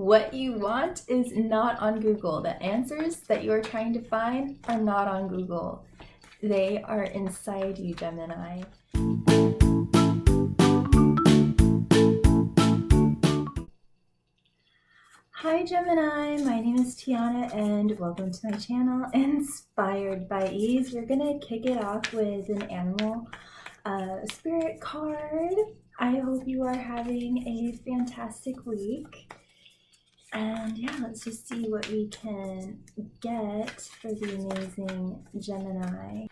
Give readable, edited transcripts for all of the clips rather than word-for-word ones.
What you want is not on Google. The answers that you are trying to find are not on Google. They are inside you, Gemini. Hi Gemini, my name is Tiana and welcome to my channel, Inspired by Ease. We're gonna kick it off with an animal spirit card. I hope you are having a fantastic week. And yeah, let's just see what we can get for the amazing Gemini.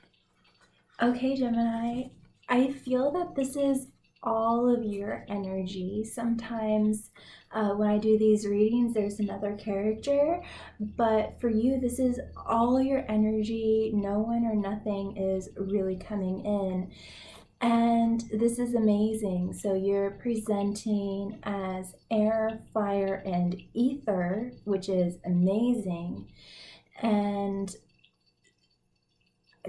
Okay, Gemini, I feel that this is all of your energy. Sometimes when I do these readings, there's another character, but for you, this is all your energy. No one or nothing is really coming in. And this is amazing. So you're presenting as air, fire, and ether, which is amazing. And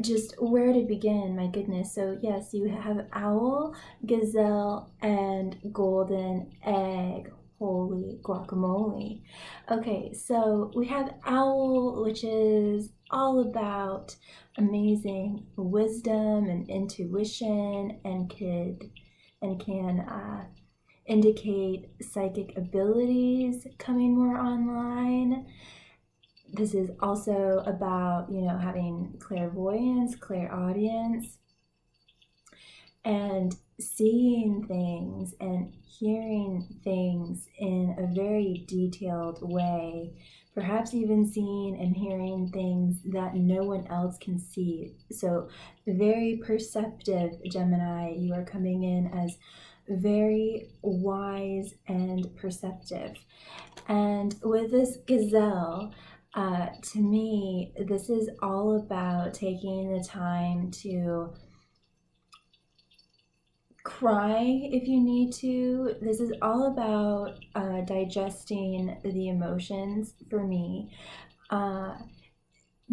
just where to begin, my goodness. So yes, you have owl, gazelle, and golden egg. Holy guacamole. Okay, so we have owl, which is all about amazing wisdom and intuition, and can indicate psychic abilities coming more online. This is also about, having clairvoyance, clairaudience, and seeing things and hearing things in a very detailed way, perhaps even seeing and hearing things that no one else can see. So very perceptive, Gemini. You are coming in as very wise and perceptive. And with this gazelle, to me, this is all about taking the time to cry if you need to. This is all about digesting the emotions for me,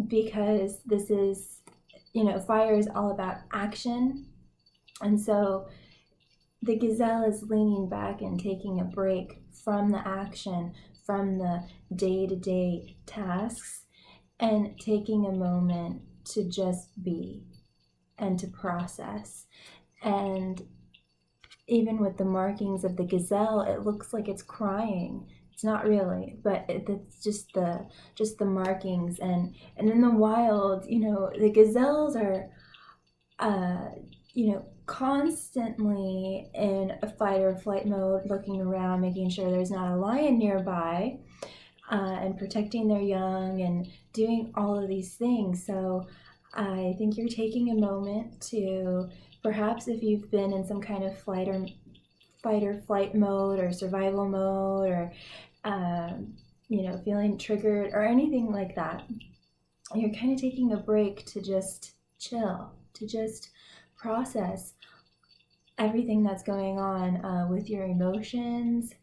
because this is, fire is all about action. And so the gazelle is leaning back and taking a break from the action, from the day-to-day tasks, and taking a moment to just be and to process. And even with the markings of the gazelle, it looks like it's crying. It's not really, but it's just the markings. And in the wild, the gazelles are constantly in a fight or flight mode, looking around, making sure there's not a lion nearby, and protecting their young and doing all of these things. So I think you're taking a moment to, perhaps if you've been in some kind of fight or flight mode or survival mode, or feeling triggered or anything like that, you're kind of taking a break to just chill, to just process everything that's going on with your emotions.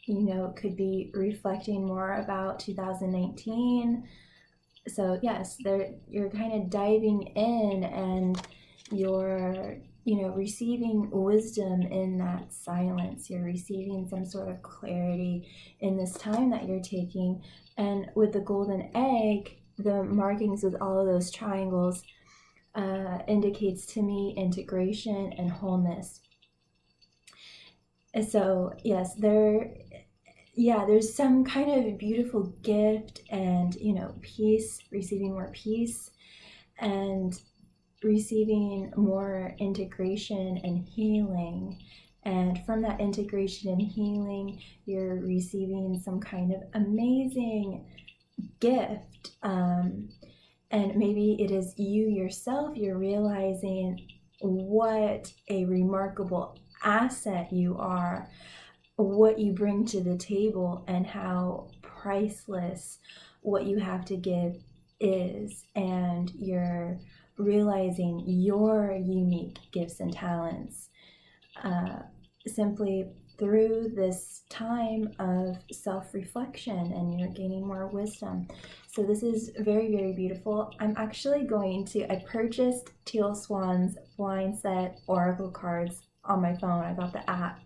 It could be reflecting more about 2019. So yes, you're kind of diving in, and you're receiving wisdom in that silence. You're receiving some sort of clarity in this time that you're taking. And with the golden egg, the markings with all of those triangles indicates to me integration and wholeness. And so yes, there's some kind of beautiful gift and peace, receiving more peace and receiving more integration and healing. And from that integration and healing, you're receiving some kind of amazing gift. And maybe it is you yourself, you're realizing what a remarkable asset you are, what you bring to the table, and how priceless what you have to give is. And you're realizing your unique gifts and talents simply through this time of self-reflection, and you're gaining more wisdom. So this is very, very beautiful. I purchased Teal Swan's Blind Set Oracle cards on my phone. I got the app,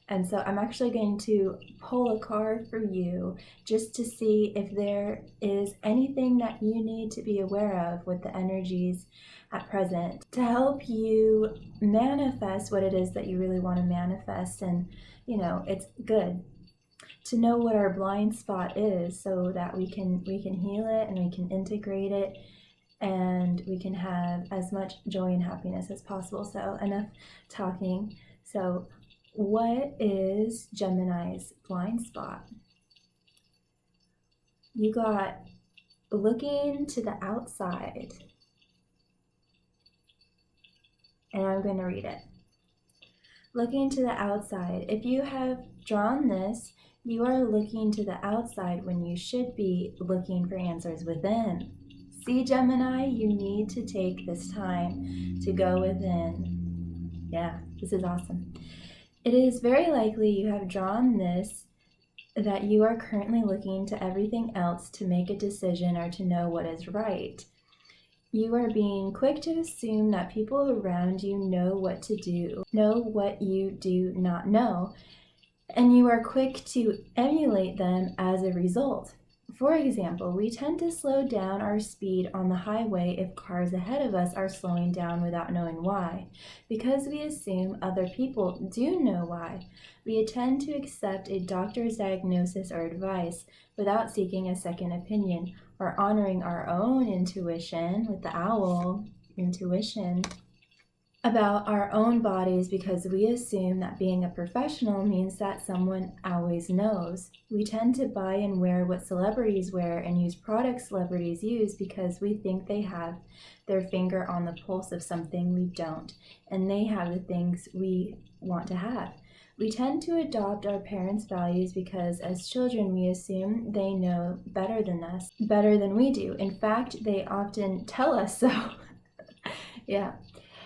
And so I'm actually going to pull a card for you just to see if there is anything that you need to be aware of with the energies at present to help you manifest what it is that you really want to manifest. And, it's good to know what our blind spot is so that we can heal it and we can integrate it and we can have as much joy and happiness as possible. So enough talking. So what is Gemini's blind spot? You got looking to the outside. And I'm going to read it. Looking to the outside. If you have drawn this, you are looking to the outside when you should be looking for answers within. See, Gemini, you need to take this time to go within. Yeah, this is awesome. It is very likely you have drawn this that you are currently looking to everything else to make a decision or to know what is right. You are being quick to assume that people around you know what to do, know what you do not know, and you are quick to emulate them as a result. For example, we tend to slow down our speed on the highway if cars ahead of us are slowing down without knowing why, because we assume other people do know why. We tend to accept a doctor's diagnosis or advice without seeking a second opinion or honoring our own intuition with the owl, intuition, about our own bodies because we assume that being a professional means that someone always knows. We tend to buy and wear what celebrities wear and use products celebrities use because we think they have their finger on the pulse of something we don't, and they have the things we want to have. We tend to adopt our parents' values because as children we assume they know better than us, better than we do. In fact, they often tell us so. Yeah.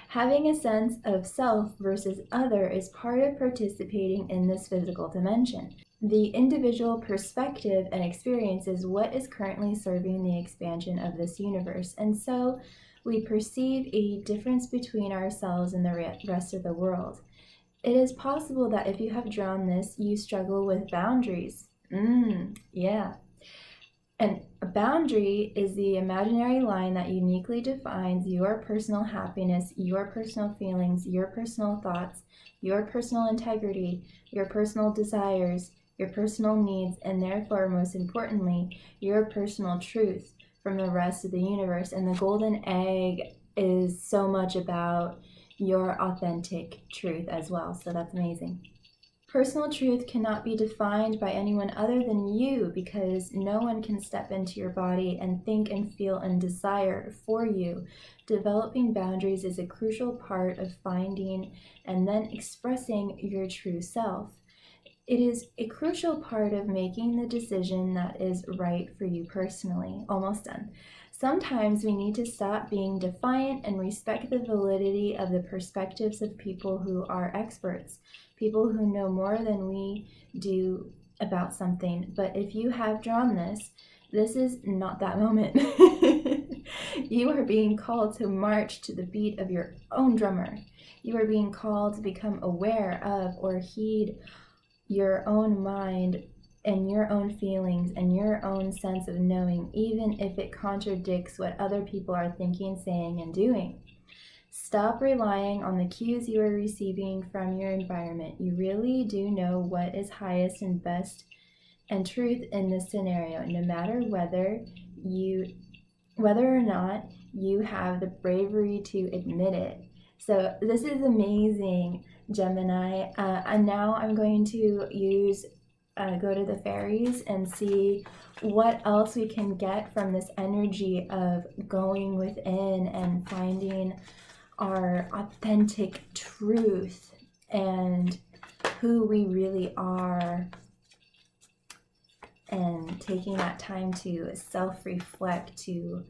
Having a sense of self versus other is part of participating in this physical dimension. The individual perspective and experience is what is currently serving the expansion of this universe, and so we perceive a difference between ourselves and the rest of the world. It is possible that if you have drawn this, you struggle with boundaries. Yeah. And a boundary is the imaginary line that uniquely defines your personal happiness, your personal feelings, your personal thoughts, your personal integrity, your personal desires, your personal needs, and therefore, most importantly, your personal truth from the rest of the universe. And the golden egg is so much about your authentic truth as well. So that's amazing. Personal truth cannot be defined by anyone other than you because no one can step into your body and think and feel and desire for you. Developing boundaries is a crucial part of finding and then expressing your true self. It is a crucial part of making the decision that is right for you personally. Almost done. Sometimes we need to stop being defiant and respect the validity of the perspectives of people who are experts, people who know more than we do about something. But if you have drawn this, this is not that moment. You are being called to march to the beat of your own drummer. You are being called to become aware of or heed your own mind and your own feelings and your own sense of knowing, even if it contradicts what other people are thinking, saying, and doing. Stop relying on the cues you are receiving from your environment. You really do know what is highest and best and truth in this scenario, no matter whether or not you have the bravery to admit it. So this is amazing, Gemini. And now I'm going to go to the fairies and see what else we can get from this energy of going within and finding our authentic truth and who we really are, and taking that time to self-reflect, to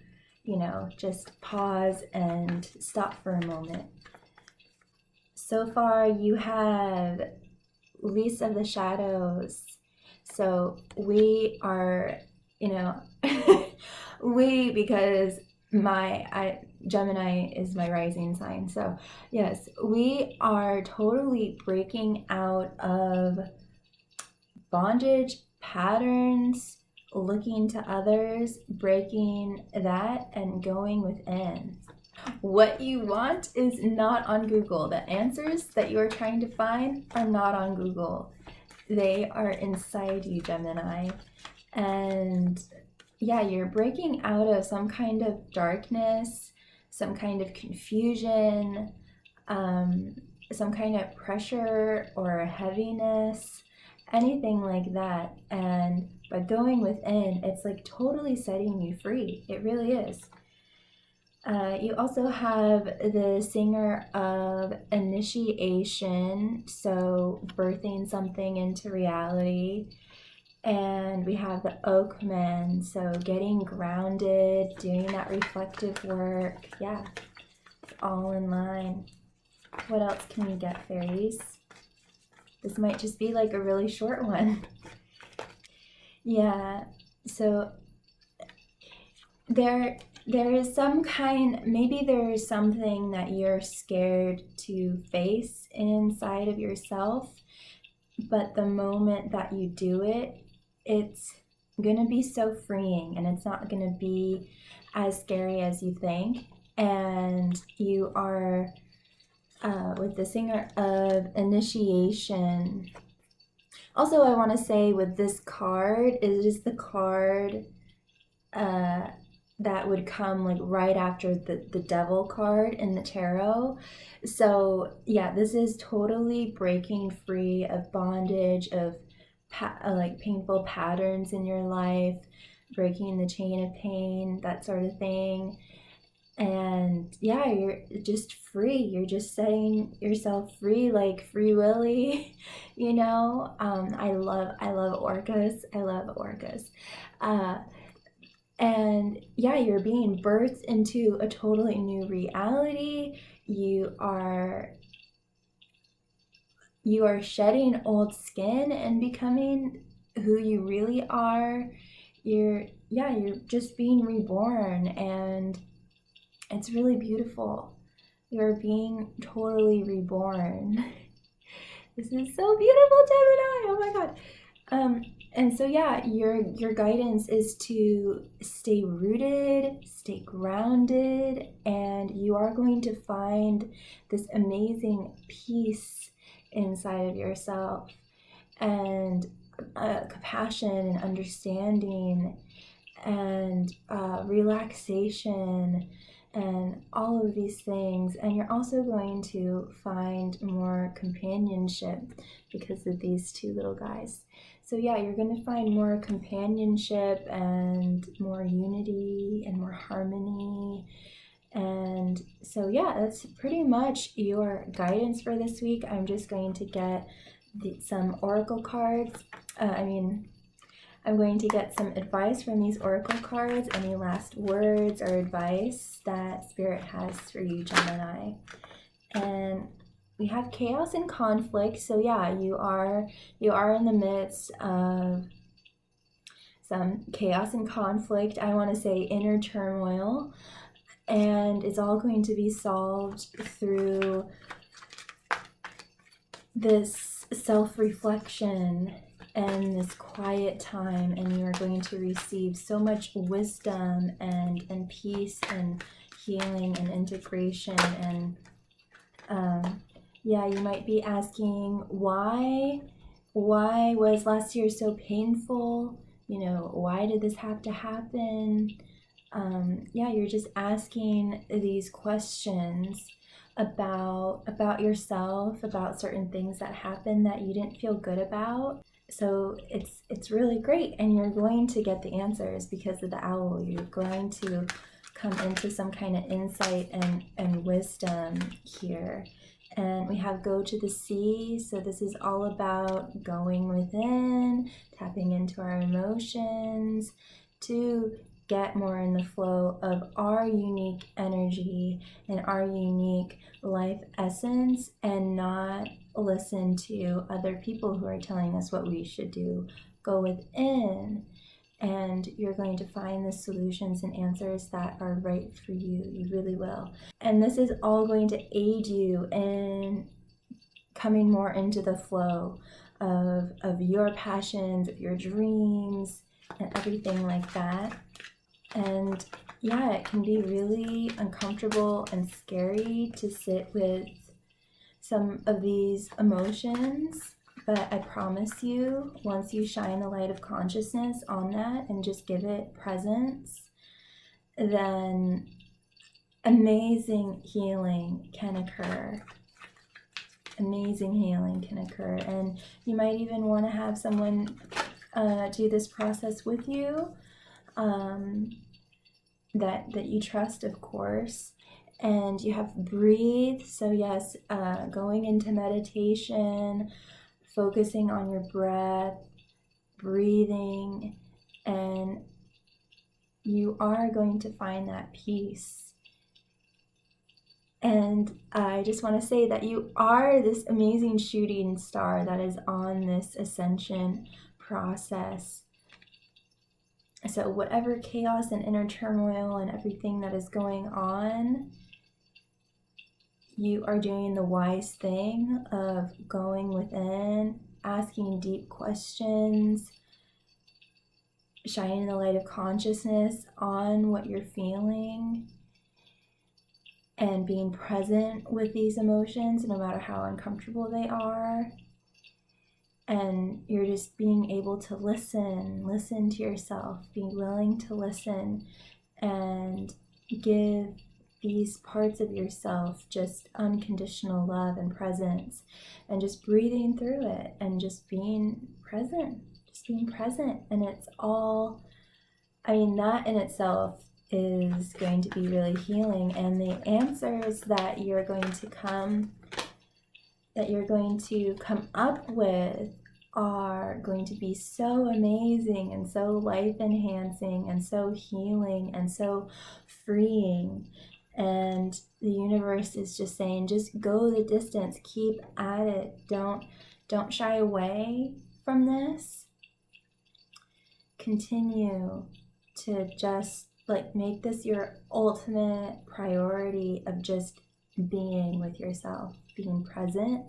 just pause and stop for a moment. So far you have Lease of the Shadows. So we are, because Gemini is my rising sign. So yes, we are totally breaking out of bondage patterns, looking to others, breaking that, and going within. What you want is not on Google. The answers that you are trying to find are not on Google. They are inside you, Gemini. And yeah, you're breaking out of some kind of darkness, some kind of confusion, some kind of pressure or heaviness, anything like that. And by going within, it's like totally setting you free. It really is. You also have the singer of initiation, so birthing something into reality. And we have the Oakman, so getting grounded, doing that reflective work. Yeah, all in line. What else can we get, fairies? This might just be like a really short one. Yeah, so there is some kind, maybe there is something that you're scared to face inside of yourself, but the moment that you do it, it's gonna be so freeing, and it's not gonna be as scary as you think. And you are with the singer of initiation. Also, I want to say with this card, it is the card that would come like right after the devil card in the tarot. So yeah, this is totally breaking free of bondage, of like painful patterns in your life, breaking the chain of pain, that sort of thing. And yeah, you're just free. You're just setting yourself free, like Free Willy. You know, I love orcas. I love orcas. And yeah, you're being birthed into a totally new reality. You are shedding old skin and becoming who you really are. You're just being reborn, and it's really beautiful. You're being totally reborn. This is so beautiful, Gemini. Oh my God. And so yeah, your guidance is to stay rooted, stay grounded, and you are going to find this amazing peace inside of yourself, and compassion and understanding, and relaxation, and all of these things. And you're also going to find more companionship because of these two little guys. So yeah, you're going to find more companionship and more unity and more harmony. And so yeah, that's pretty much your guidance for this week. I'm just going to get some oracle cards. I'm going to get some advice from these oracle cards. Any last words or advice that Spirit has for you, Gemini? And we have chaos and conflict. So yeah, you are in the midst of some chaos and conflict. I want to say inner turmoil, and it's all going to be solved through this self-reflection and this quiet time, and you are going to receive so much wisdom and peace and healing and integration. And yeah, you might be asking, why was last year so painful? You know, why did this have to happen? Yeah, you're just asking these questions about yourself, about certain things that happened that you didn't feel good about. So it's really great, and you're going to get the answers because of the owl. You're going to come into some kind of insight and wisdom here. And we have go to the sea. So this is all about going within, tapping into our emotions to get more in the flow of our unique energy and our unique life essence, and not listen to other people who are telling us what we should do. Go within and you're going to find the solutions and answers that are right for you. You really will. And this is all going to aid you in coming more into the flow of your passions, of your dreams, and everything like that. And yeah, it can be really uncomfortable and scary to sit with some of these emotions, but I promise you, once you shine the light of consciousness on that and just give it presence, then amazing healing can occur. Amazing healing can occur. And you might even want to have someone do this process with you, that you trust, of course. And you have breathe. So yes, going into meditation, focusing on your breath, breathing, and you are going to find that peace. And I just want to say that you are this amazing shooting star that is on this ascension process. So whatever chaos and inner turmoil and everything that is going on, you are doing the wise thing of going within, asking deep questions, shining the light of consciousness on what you're feeling, and being present with these emotions no matter how uncomfortable they are. And you're just being able to listen to yourself, being willing to listen and give these parts of yourself just unconditional love and presence, and just breathing through it and just being present. And it's all, I mean, that in itself is going to be really healing. And the answers that you're going to come up with are going to be so amazing and so life enhancing and so healing and so freeing. And the universe is just saying, just go the distance, keep at it, don't shy away from this. Continue to just make this your ultimate priority of just being with yourself, being present,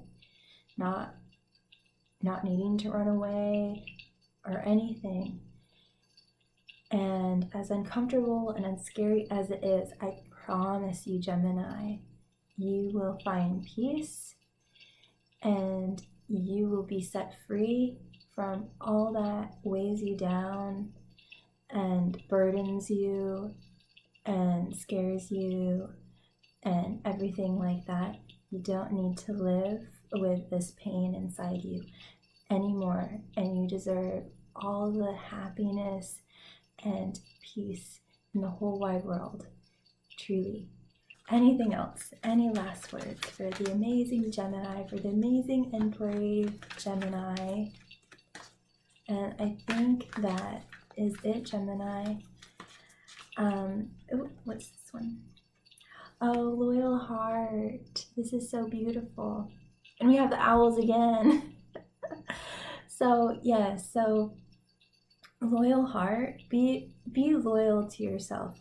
not needing to run away or anything. And as uncomfortable and as scary as it is, I promise you, Gemini, you will find peace and you will be set free from all that weighs you down and burdens you and scares you and everything like that. You don't need to live with this pain inside you anymore, and you deserve all the happiness and peace in the whole wide world, truly. Anything else? Any last words for the amazing Gemini, for the amazing and brave Gemini? And I think that is it, Gemini. What's this one? Oh, loyal heart. This is so beautiful. And we have the owls again. So yes, so loyal heart, be loyal to yourself.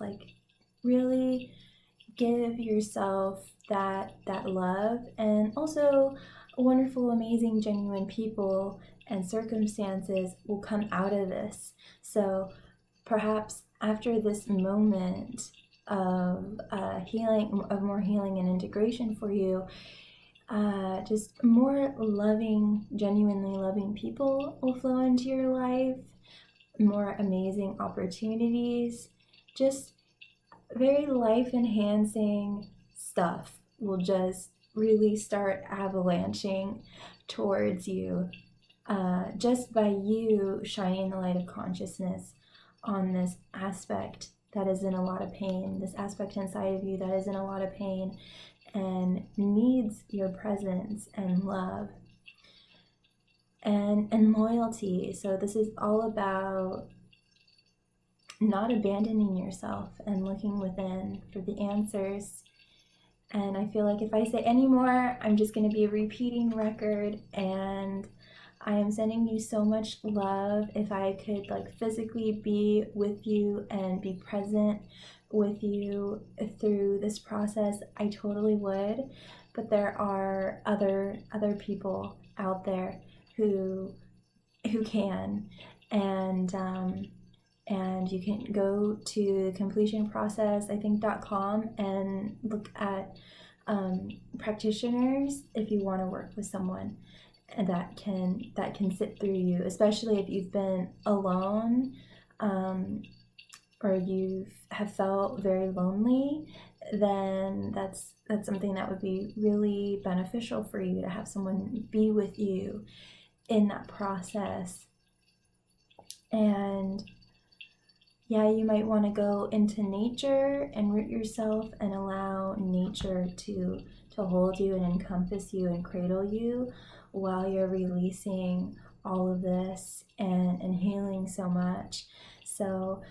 Really give yourself that love, and also wonderful, amazing, genuine people and circumstances will come out of this. So perhaps after this moment of healing, of more healing and integration for you, just more loving, genuinely loving people will flow into your life, more amazing opportunities, just very life-enhancing stuff will just really start avalanching towards you, just by you shining the light of consciousness on this aspect that is in a lot of pain, this aspect inside of you that is in a lot of pain and needs your presence and love and loyalty. So this is all about not abandoning yourself and looking within for the answers. And I feel like if I say any more, I'm just going to be a repeating record, and I am sending you so much love. If I could like physically be with you and be present with you through this process, I totally would. But there are other people out there who can, and you can go to completionprocess.com and look at practitioners if you want to work with someone and that can sit through you, especially if you've been alone, or you have felt very lonely. Then that's something that would be really beneficial for you, to have someone be with you in that process. And yeah, you might want to go into nature and root yourself and allow nature to hold you and encompass you and cradle you while you're releasing all of this and healing so much. So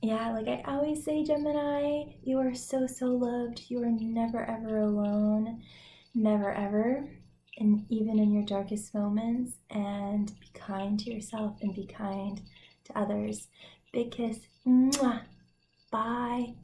yeah, like I always say, Gemini, you are so loved. You are never ever alone, never ever, and even in your darkest moments. And be kind to yourself and be kind to others. Big kiss. Mwah. Bye.